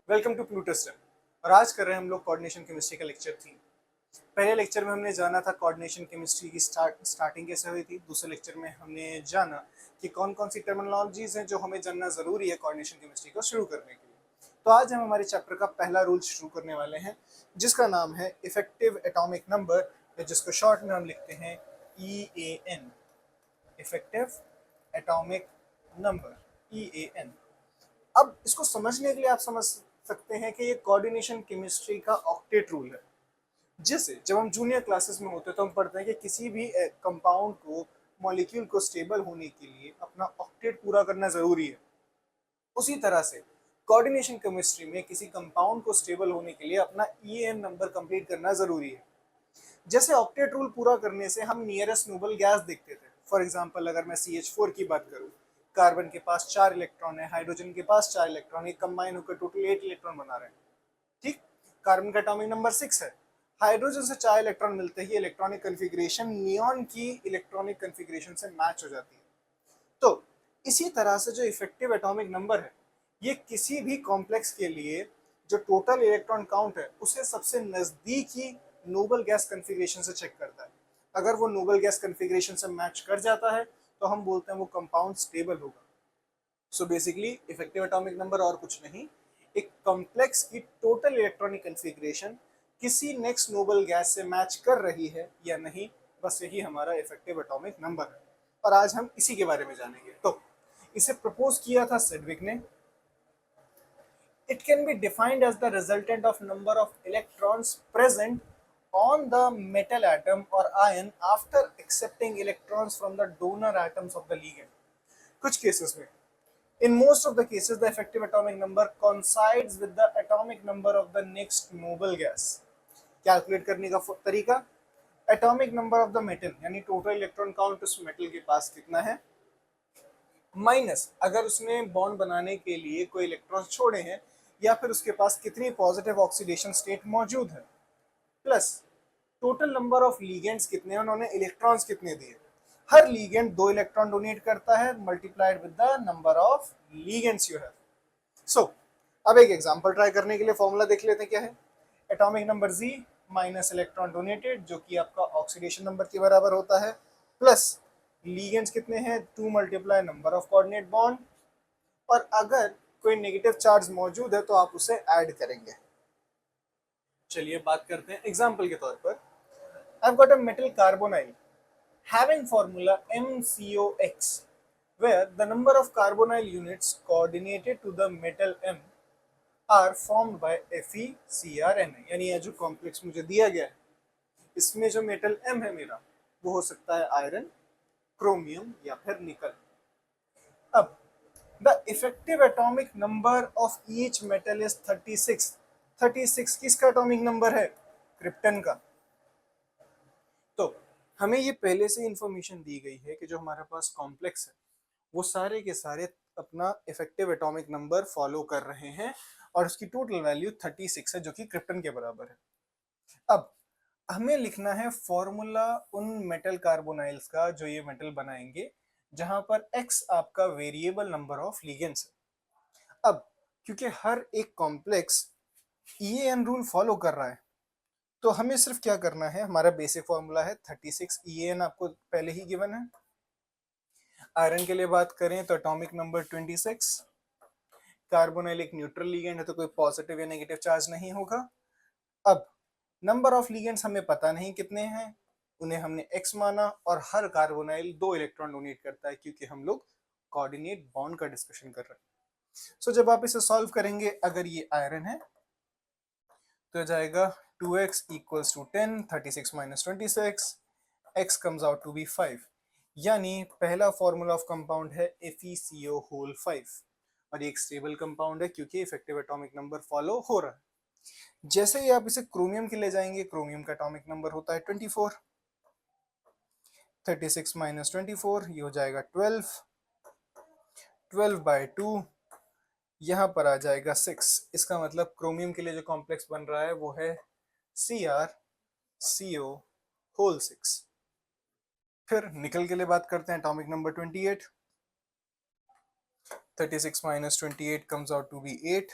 Welcome to Pluto stem. और आज कर रहे हैं हम लोग कोऑर्डिनेशन केमिस्ट्री का लेक्चर 3। पहले लेक्चर में हमने जाना था कोऑर्डिनेशन केमिस्ट्री की स्टार्टिंग कैसे हुई थी। दूसरे लेक्चर में हमने जाना कि कौन कौन सी टर्मिनोलॉजीज हैं जो हमें जानना ज़रूरी है कोऑर्डिनेशन केमिस्ट्री को शुरू करने के लिए। तो आज हम हमारे चैप्टर का पहला रूल शुरू करने वाले हैं, जिसका नाम है इफेक्टिव एटॉमिक नंबर, या जिसको शॉर्ट में हम लिखते हैं EAN, effective atomic number, EAN। अब इसको समझने के लिए आप समझ सकते हैं कि ये कोऑर्डिनेशन केमिस्ट्री का ऑक्टेट रूल है, जिसे जब हम जूनियर क्लासेस में होते हैं तो हम पढ़ते हैं कि किसी भी कंपाउंड को, मॉलिक्यूल को स्टेबल होने के लिए अपना ऑक्टेट पूरा करना जरूरी है। उसी तरह से कोऑर्डिनेशन केमिस्ट्री में किसी कंपाउंड को स्टेबल होने के लिए अपना EAN नंबर कंप्लीट करना जरूरी है। जैसे ऑक्टेट रूल पूरा करने से हम नियरेस्ट नोबल गैस देखते थे। फॉर एग्जांपल अगर मैं CH4 की बात करूं, कार्बन के पास 4 इलेक्ट्रॉन है, हाइड्रोजन के पास 4 इलेक्ट्रॉन है, कंबाइन होकर टोटल 8 इलेक्ट्रॉन बना रहे हैं। ठीक, कार्बन का एटॉमिक नंबर 6 है। हाइड्रोजन से 4 इलेक्ट्रॉन मिलते ही इलेक्ट्रॉनिक कन्फिग्रेशन नियॉन की इलेक्ट्रॉनिक कन्फिग्रेशन से मैच हो जाती है। तो इसी तरह से जो इफेक्टिव एटॉमिक नंबर है, ये किसी भी कॉम्प्लेक्स के लिए जो टोटल इलेक्ट्रॉन काउंट है उसे सबसे नजदीकी नोबल गैस कन्फिग्रेशन से चेक करता है। अगर वो नोबल गैस कन्फिग्रेशन से मैच कर जाता है तो हम बोलते हैं वो कंपाउंड स्टेबल होगा। So basically effective atomic number और कुछ नहीं, एक कॉम्प्लेक्स की टोटल इलेक्ट्रॉनिक कन्फिग्रेशन किसी नेक्स्ट नोबल गैस से मैच कर रही है या नहीं, बस यही हमारा इफेक्टिव एटॉमिक नंबर है। और आज हम इसी के बारे में जानेंगे। तो इसे प्रपोज किया था सेडविक ने। It can be defined as the resultant of number of electrons present on the metal atom or ion after accepting electrons from the donor atoms of the ligand. कुछ केसेस में, in most of the cases, the effective atomic number coincides with the atomic number of the next noble gas. Calculate करने का तरीका, atomic number of the metal यानी total electron count उस metal के पास कितना है, माइनस अगर उसने बॉन्ड बनाने के लिए कोई इलेक्ट्रॉन छोड़े हैं या फिर उसके पास कितनी पॉजिटिव ऑक्सीडेशन स्टेट मौजूद है, plus total number of ligands कितने हैं, उन्होंने इलेक्ट्रॉन्स कितने दिए। हर लीगेंड 2 इलेक्ट्रॉन डोनेट करता है, multiplied with the number of ligands you have. So अब एक एग्जांपल ट्राई करने के लिए फॉर्मूला देख लेते हैं क्या है। Atomic number Z minus electron donated, जो कि आपका ऑक्सीडेशन नंबर के बराबर होता है, प्लस लीगेंड्स कितने हैं, 2 multiply number of coordinate bond, और अगर कोई नेगेटिव चार्ज मौजूद है तो आप उसे ऐड करेंगे। चलिए बात करते हैं एग्जांपल के तौर पर। I've got a metal carbonyl having formula MCOX, where the number of carbonyl units coordinated to the metal M are formed by FeCrNa। यानी यह जो कॉम्प्लेक्स मुझे दिया गया है, इसमें जो मेटल M है मेरा, वो हो सकता है आयरन, क्रोमियम या फिर निकल। अब the effective atomic number of each metal is 36। 36 किसका एटॉमिक नंबर है, क्रिप्टन का। तो हमें ये पहले से इंफॉर्मेशन दी गई है कि जो हमारे पास कॉम्प्लेक्स है वो सारे के सारे अपना इफेक्टिव एटॉमिक नंबर फॉलो कर रहे हैं, और उसकी टोटल वैल्यू 36 है, जो कि क्रिप्टन के बराबर है। अब हमें लिखना है फॉर्मूला उन मेटल कार्बोनाइल्स का जो ये मेटल बनाएंगे, जहां पर x आपका वेरिएबल नंबर ऑफ लिगेंड्स है। अब क्योंकि हर एक कॉम्प्लेक्स EAN रूल फॉलो कर रहा है, तो हमें सिर्फ क्या करना है, हमारा बेसिक फॉर्मूला है 36। EAN आपको पहले ही गिवन है। आयरन के लिए बात करें तो एटॉमिक नंबर 26। कार्बोनाइल एक न्यूट्रल लिगेंड है तो कोई पॉजिटिव या नेगेटिव चार्ज नहीं होगा। अब नंबर ऑफ लिगेंड्स हमें पता नहीं कितने हैं, उन्हें हमने x माना, और हर कार्बोनाइल 2 इलेक्ट्रॉन डोनेट करता है, क्योंकि हम लोग कोऑर्डिनेट बॉन्ड का डिस्कशन कर रहे हैं। सो जब आप इसे सॉल्व करेंगे, अगर ये आयरन है तो जाएगा 2x equals to 10, 36 minus 26, x comes out to be 5। यानी पहला फॉर्मूला ऑफ कंपाउंड है FeCO होल 5, और ये एक स्टेबल कंपाउंड है क्योंकि इफेक्टिव एटॉमिक नंबर फॉलो हो रहा है। जैसे ही आप इसे क्रोमियम के ले जाएंगे, क्रोमियम का एटॉमिक नंबर होता है 24। 36 माइनस 24 ये हो जाएगा 12। 12/2 यहाँ पर आ जाएगा 6। इसका मतलब क्रोमियम के लिए जो कॉम्प्लेक्स बन रहा है वो है CrCO होल 6। फिर निकल के लिए बात करते हैं, atomic number 28। 36 minus 28 comes out to be 8।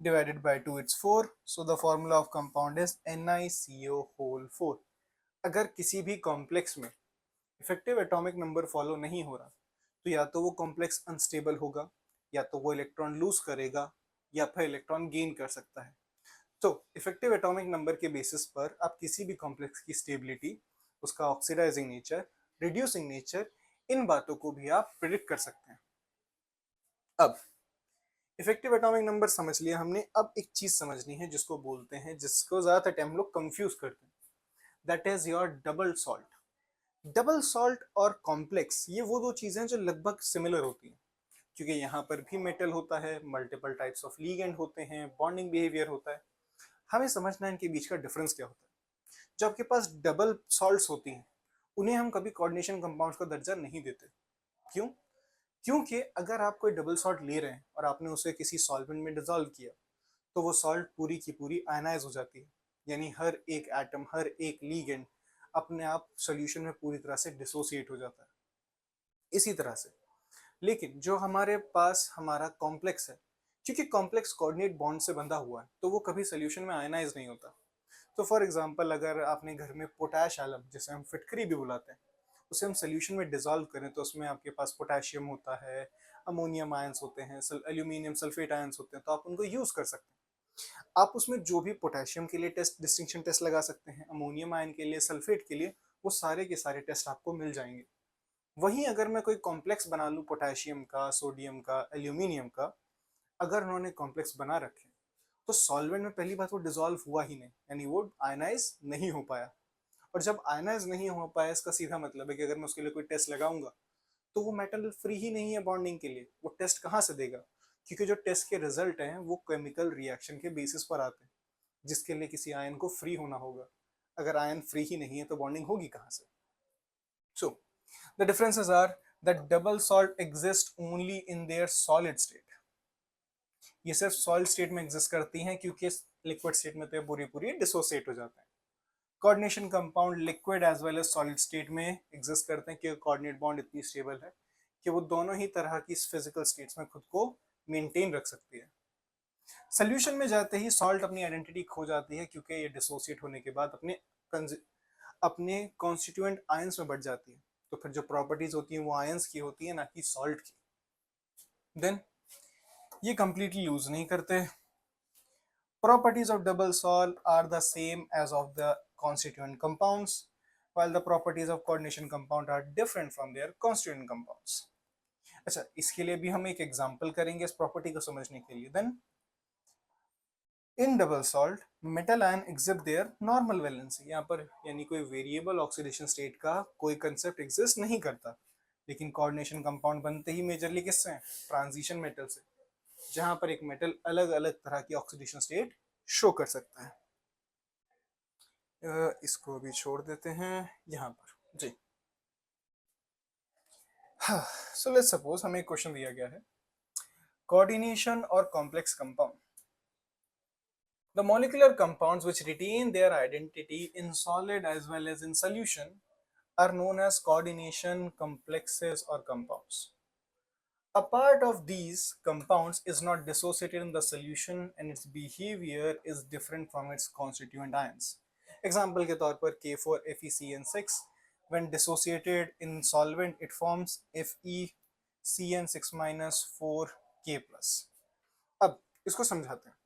divided by 2 it's 4, so the formula of compound is NiCO whole 4. अगर किसी भी कॉम्प्लेक्स में इफेक्टिव एटॉमिक नंबर फॉलो नहीं हो रहा तो या तो वो कॉम्प्लेक्स अनस्टेबल होगा, या तो वो इलेक्ट्रॉन लूज करेगा, या फिर इलेक्ट्रॉन गेन कर सकता है। तो इफेक्टिव एटॉमिक नंबर के बेसिस पर आप किसी भी कॉम्प्लेक्स की स्टेबिलिटी, उसका ऑक्सीडाइजिंग नेचर, रिड्यूसिंग नेचर, इन बातों को भी आप प्रिडिक्ट कर सकते हैं। अब इफेक्टिव एटॉमिक नंबर समझ लिया हमने, अब एक चीज समझनी है जिसको बोलते हैं, जिसको ज्यादातर टाइम लोग कंफ्यूज करते हैं, that is your double salt. Double salt और कॉम्प्लेक्स ये वो दो चीजें जो लगभग सिमिलर होती हैं, क्योंकि यहाँ पर भी मेटल होता है, मल्टीपल टाइप्स ऑफ लीगेंड होते हैं, बॉन्डिंग बिहेवियर होता है। हमें समझना है इनके बीच का डिफरेंस क्या होता है। जो आपके पास डबल सॉल्ट्स होती हैं उन्हें हम कभी कोऑर्डिनेशन कंपाउंड्स का दर्जा नहीं देते। क्यों? क्योंकि अगर आप कोई डबल सॉल्ट ले रहे हैं और आपने उसे किसी सॉल्वेंट में डिजोल्व किया तो वो सॉल्ट पूरी की पूरी आयनाइज हो जाती है, यानी हर एक एटम, हर एक लीगेंड अपने आप सॉल्यूशन में पूरी तरह से डिसोसिएट हो जाता है। इसी तरह से लेकिन जो हमारे पास हमारा कॉम्प्लेक्स है, क्योंकि कॉम्प्लेक्स कोऑर्डिनेट बॉन्ड से बंधा हुआ है तो वो कभी सोल्यूशन में आयनाइज नहीं होता। तो फॉर एग्जांपल अगर आपने घर में पोटैश आलम, जिसे हम फिटकरी भी बुलाते हैं, उसे हम सोल्यूशन में डिजोल्व करें तो उसमें आपके पास पोटेशियम होता है, अमोनियम आयंस होते हैं, एल्यूमिनियम सल्फेट आयंस होते हैं, तो आप उनको यूज कर सकते हैं। आप उसमें जो भी पोटेशियम के लिए टेस्ट, डिस्टिंक्शन टेस्ट लगा सकते हैं, अमोनियम आयन के लिए, सल्फेट के लिए, वो सारे के सारे टेस्ट आपको मिल जाएंगे। वहीं अगर मैं कोई कॉम्प्लेक्स बना लूँ पोटेशियम का, सोडियम का, एल्यूमिनियम का, अगर उन्होंने कॉम्प्लेक्स बना रखे तो सॉल्वेंट में पहली बात वो डिजोल्व हुआ ही नहीं, यानी वो आयनाइज नहीं हो पाया। और जब आयनाइज नहीं हो पाया इसका सीधा मतलब है कि अगर मैं उसके लिए कोई टेस्ट लगाऊंगा तो वो मेटल फ्री ही नहीं है बॉन्डिंग के लिए, वो टेस्ट कहाँ से देगा? क्योंकि जो टेस्ट के रिजल्ट हैं वो केमिकल रिएक्शन के बेसिस पर आते हैं, जिसके लिए किसी आयन को फ्री होना होगा। अगर आयन फ्री ही नहीं है तो बॉन्डिंग होगी कहाँ से? So the differences are that double salt exist only in their solid state. ये सिर्फ सॉलिड स्टेट में एग्जिस्ट करती हैं, क्योंकि लिक्विड स्टेट में तो ये पूरी पूरी डिसोसिएट हो जाते हैं। Coordination compound liquid as well as solid state में एग्जिस्ट करते हैं, क्योंकि कोऑर्डिनेट बॉन्ड इतनी स्टेबल है कि वो दोनों ही तरह की फिजिकल स्टेट्स में खुद को मेंटेन रख सकती है। सोल्यूशन में जाते ही सॉल्ट अपनी आइडेंटिटी खो जाती है, क्योंकि ये डिसोसिएट होने के बाद अपने कॉन्स्टिट्यूएंट आयंस में बढ़ जाती है। तो फिर जो प्रॉपर्टीज होती हैं वो आयंस की होती है, ना कि सॉल्ट की। देन ये कंप्लीटली यूज नहीं करते। Properties of double salt are the same as of the constituent compounds, while the properties of coordination compound are different from their constituent compounds. अच्छा, इसके लिए भी हम एक एग्जांपल करेंगे इस प्रॉपर्टी को समझने के लिए। Then in double salt metal ion exhibit their normal valency. यहाँ पर यानी कोई वेरिएबल ऑक्सीडेशन स्टेट का कोई कंसेप्ट एग्जिस्ट नहीं करता, लेकिन कोऑर्डिनेशन कंपाउंड बनते ही मेजरली किससे? ट्रांजिशन मेटल से, जहां पर एक मेटल अलग अलग तरह की ऑक्सीडेशन स्टेट शो कर सकता है। इसको भी छोड़ देते हैं यहाँ पर जी। हाँ, सो लेट्स सपोज हमें एक क्वेश्चन दिया गया है, कोऑर्डिनेशन और complex compound. The molecular compounds which retain their identity in solid as well as in solution are known as coordination complexes or compounds. A part of these compounds is not dissociated in the solution and its behavior is different from its constituent ions. Example के तौर पर K4FeCN6, when dissociated in solvent it forms FeCN6 minus 4K plus. अब इसको समझाते हैं।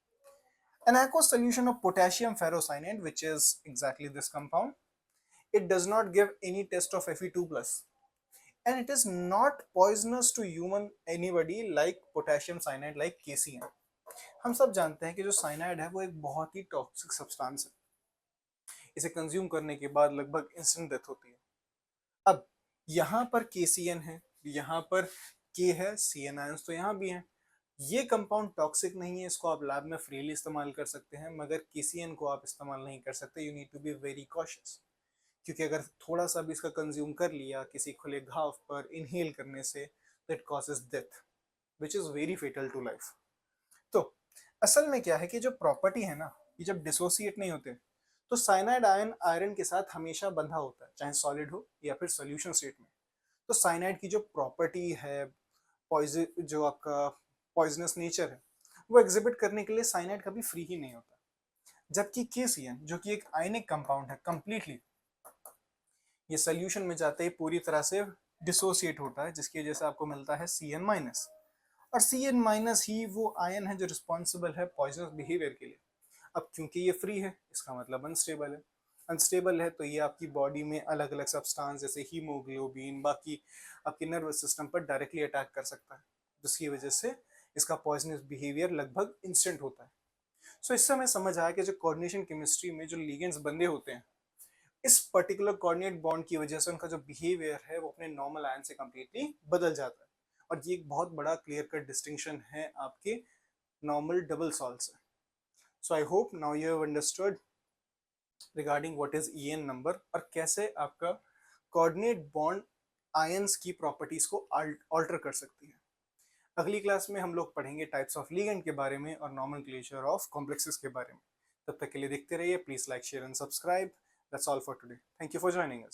An aqueous solution of potassium ferrocyanide, which is exactly this compound, it does not give any test of Fe2 plus, and it is not poisonous to human anybody like potassium cyanide like KCN. हम सब जानते हैं कि जो cyanide है वो एक बहुत ही टॉक्सिक सब्सटेंस है, इसे कंज्यूम करने के बाद लगभग इंस्टेंट डेथ होती है। अब यहाँ पर KCN है, यहाँ पर K है, CN आयंस तो यहाँ भी हैं। ये कंपाउंड टॉक्सिक नहीं है, इसको आप लैब में फ्रीली इस्तेमाल कर सकते हैं, मगर KCN को आप इस्तेमाल नहीं कर सकते। You need to be very cautious, क्योंकि अगर थोड़ा सा भी इसका कंज्यूम कर लिया किसी खुले घाव पर इनहेल करने से तो it causes death, which is very fatal to life. तो असल में क्या है कि जो प्रॉपर्टी है ना, ये जब डिसोसिएट नहीं होते तो साइनाइड आयन आयरन के साथ हमेशा बंधा होता है, चाहे सॉलिड हो या फिर सोल्यूशन स्टेट में। तो साइनाइड की जो प्रॉपर्टी है, पॉइजन, जो आपका पॉइजनस नेचर है, वो एग्जिबिट करने के लिए साइनाइड कभी फ्री ही नहीं होता। जबकि KCN जो कि एक आयनिक कंपाउंड है कंप्लीटली, ये सोल्यूशन में जाते ही पूरी तरह से डिसोसिएट होता है, जिसकी वजह से आपको मिलता है Cn-। और Cn- ही वो आयन है जो रिस्पॉन्सिबल है पॉइजनस बिहेवियर के लिए। अब क्योंकि ये फ्री है, इसका मतलब अनस्टेबल है। अनस्टेबल है तो ये आपकी बॉडी में अलग अलग सब्सटेंस जैसे हीमोग्लोबिन, बाकी आपके नर्वस सिस्टम पर डायरेक्टली अटैक कर सकता है, जिसकी वजह से इसका पॉइजनस बिहेवियर लगभग इंस्टेंट होता है। सो इससे हमें समझ आया कि जो कोऑर्डिनेशन केमिस्ट्री में जो लिगेंड्स बंधे होते हैं, इस पर्टिकुलर कोऑर्डिनेट बॉन्ड की वजह से उनका जो बिहेवियर है वो अपने नॉर्मल आयन से कंप्लीटली बदल जाता है। और ये एक बहुत बड़ा क्लियर कट डिस्टिंक्शन है आपके नॉर्मल डबल सॉल्ट से। So I hope now you have understood regarding what is EN number और कैसे आपका कोऑर्डिनेट बॉन्ड आयंस की प्रॉपर्टीज को ऑल्टर कर सकती है। अगली क्लास में हम लोग पढ़ेंगे टाइप्स ऑफ लिगेंड के बारे में और नॉमेनक्लेचर ऑफ कॉम्प्लेक्सेस के बारे में। तब तक के लिए देखते रहिए। Please like, share and subscribe. That's all for today. Thank you for joining us.